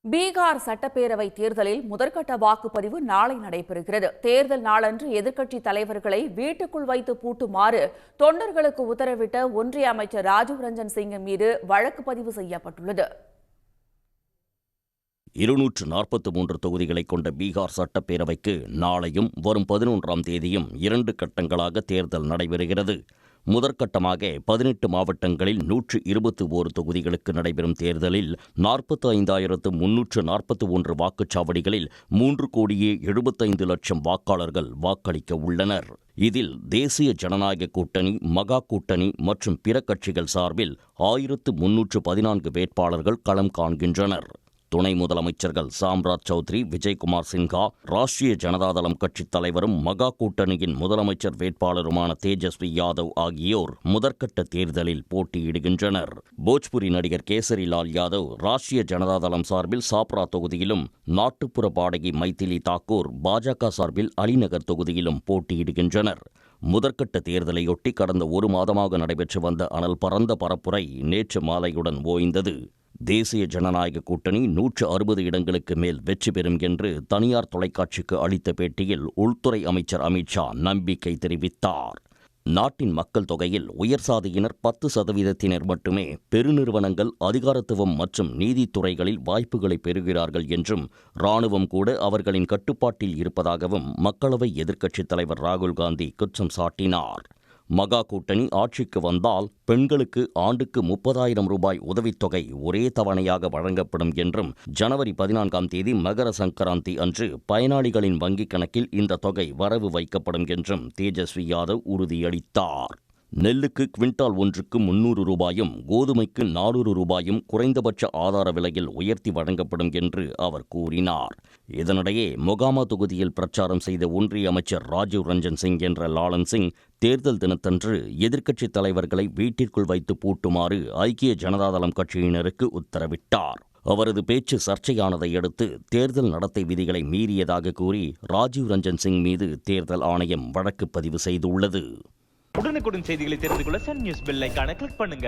பீகார் சட்டப்பேரவை தேர்தலில் முதற்கட்ட வாக்குப்பதிவு நாளை நடைபெறுகிறது. தேர்தல் நாளன்று எதிர்க்கட்சித் தலைவர்களை வீட்டுக்குள் வைத்து பூட்டுமாறு தொண்டர்களுக்கு உத்தரவிட்ட ஒன்றிய அமைச்சர் ராஜீவ் ரஞ்சன் சிங் மீது வழக்கு பதிவு செய்யப்பட்டுள்ளது. 243 தொகுதிகளை கொண்ட பீகார் சட்டப்பேரவைக்கு நாளையும் வரும் 11ஆம் தேதியும் 2 கட்டங்களாக தேர்தல் நடைபெறுகிறது. முதற்கட்டமாக 18 மாவட்டங்களில் 121 தொகுதிகளுக்கு நடைபெறும் தேர்தலில் 45,341 வாக்குச்சாவடிகளில் 3,75,00,000 வாக்காளர்கள் வாக்களிக்க உள்ளனர். இதில் தேசிய ஜனநாயக கூட்டணி, மகா கூட்டணி மற்றும் பிற கட்சிகள் சார்பில் 1,314 வேட்பாளர்கள் களம் காண்கின்றனர். துணை முதலமைச்சர்கள் சாம்ராஜ் சௌத்ரி, விஜய்குமார் சின்ஹா, ராஷ்டிரிய ஜனதாதளம் கட்சித் தலைவரும் மகா கூட்டணியின் முதலமைச்சர் வேட்பாளருமான தேஜஸ்வி யாதவ் ஆகியோர் முதற்கட்ட தேர்தலில் போட்டியிடுகின்றனர். போஜ்புரி நடிகர் கேசரிலால் யாதவ் ராஷ்டிரிய ஜனதாதளம் சார்பில் சாப்ரா தொகுதியிலும், நாட்டுப்புற பாடகி மைதிலி தாக்கூர் பாஜக சார்பில் அலிநகர் தொகுதியிலும் போட்டியிடுகின்றனர். முதற்கட்ட தேர்தலையொட்டி கடந்த ஒரு மாதமாக நடைபெற்று வந்த அனல் பறந்த பரப்புரை நேற்று மாலையுடன் ஓய்ந்தது. தேசிய ஜனநாயக கூட்டணி 160 இடங்களுக்கு மேல் வெற்றி பெறும் என்று தனியார் தொலைக்காட்சிக்கு அளித்த பேட்டியில் உள்துறை அமைச்சர் அமித்ஷா நம்பிக்கை தெரிவித்தார். நாட்டின் மக்கள் தொகையில் உயர் சாதியினர் 10% மட்டுமே பெருநிறுவனங்கள், அதிகாரத்துவம் மற்றும் நீதித்துறைகளில் வாய்ப்புகளை பெறுகிறார்கள் என்றும், இராணுவம் கூட அவர்களின் கட்டுப்பாட்டில் இருப்பதாகவும் மக்களவை எதிர்க்கட்சித் தலைவர் ராகுல் காந்தி குற்றம் சாட்டினார். மகா கூட்டணி ஆட்சிக்கு வந்தால் பெண்களுக்கு ஆண்டுக்கு 30,000 ரூபாய் உதவித்தொகை ஒரே தவணையாக வழங்கப்படும் என்றும், ஜனவரி 14ஆம் தேதி மகர சங்கராந்தி அன்று பயனாளிகளின் வங்கிக் கணக்கில் இந்த தொகை வரவு வைக்கப்படும் என்றும் தேஜஸ்வி யாதவ் உறுதியளித்தார். நெல்லுக்கு குவிண்டால் ஒன்றுக்கு 300 ரூபாயும், கோதுமைக்கு 400 ரூபாயும் குறைந்தபட்ச ஆதார விலையில் உயர்த்தி வழங்கப்படும் என்று அவர் கூறினார். இதனிடையே மொகாமா தொகுதியில் பிரச்சாரம் செய்த ஒன்றிய அமைச்சர் ராஜீவ் ரஞ்சன் சிங் என்ற லாலன் சிங் தேர்தல் தினத்தன்று எதிர்க்கட்சித் தலைவர்களை வீட்டிற்குள் வைத்து பூட்டுமாறு ஐக்கிய ஜனதாதளம் கட்சியினருக்கு உத்தரவிட்டார். அவரது பேச்சு சர்ச்சையானதை அடுத்து தேர்தல் நடத்தை விதிகளை மீறியதாக கூறி ராஜீவ் ரஞ்சன் சிங் மீது தேர்தல் ஆணையம் வழக்கு பதிவு செய்துள்ளது. உடனுக்குடன் செய்திகளை தெரிந்து கொள்ள சன் நியூஸ் பெல் ஐகானை கிளிக் பண்ணுங்க.